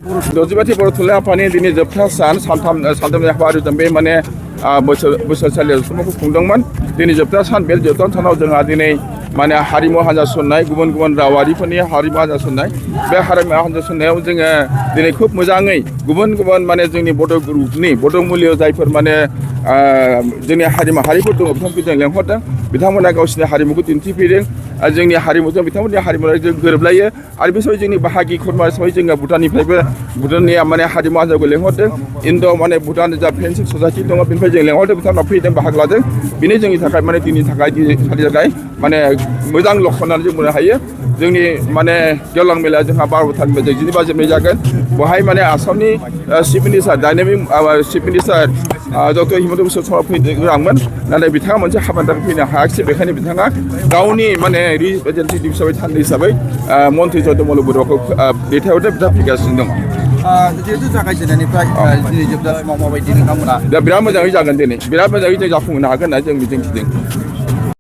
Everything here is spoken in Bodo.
दजिबाथि बर' थुनलाइ आफादनि दिनै जोबथा सान सानथामनि हाबाफारिजों बे माने बोसोरसालियाव जथुम्माखौ खुंदोंमोन दिनै जोबथा सान बे जोबथा सानाव जोंहा दिनै माने हारिमु हान्जा सुरनाय गुबुन गुबुन रावारिफोरनि हारिमु हान्जा सुरनाय बे हारिमु हान्जा सुरनायाव जोङो दिनै खुब मोजाङै गुबुन गुबुन माने जोंनि बड' ग्रुपनि बड' मुलियाव जायफोर माने जोंनि हारिफोर दङ बिथांमोनखौ जों लेंहरदों बिथांमोना गावसिनि हारिमुखौ दिन्थिफैदों जोंनि हारिमुजों बिथांमोननि हारिमुजों जों गोरोबलायो आरो बे समाव जोंनि बाहागि खुरमा हिसाबै जोङो भुटाननि माने हारिमु हान्जाखौ लेंहरदों इन्ड' माने भुटान जा फेन्सिं ससाइटि दङ बेनिफ्राय जों लेंहरदों बिथांमोना फैदों बाहागो लादों बेनो जोंनि थाखाय माने दिनैनि थाखाय माने मोजां लक्षण होननानै जों बुंनो हायो जोंनि माने गेवलां मेलाया जोंहा 12थानिफ्राय 25 जागोन बेवहाय माने आसामनि chief minister dynamic chief minister doctor Himanta Biswa Sharma फैनो गोनांमोन नाथाय बिथाङा मोनसे हाबानि थाखाय फैनो हायाखिसै बेखायनो बिथाङा गावनि माने रिप्रेजेन्टेटिभ हिसाबै मन्त्रि जयन्तमल बरुवाखौ दैथायहरदों बिथाङा फैगासिनो दङ जिहेतु जागायजेननायनिफ्राय दिनै जोबजासिमाव माबायदि नोंथांमोना दा बिराद मोजाङै जागोन दिनै बिराद मोजाङै जों जाफुंहोनो हागोन होनना जों मिजिंथिदों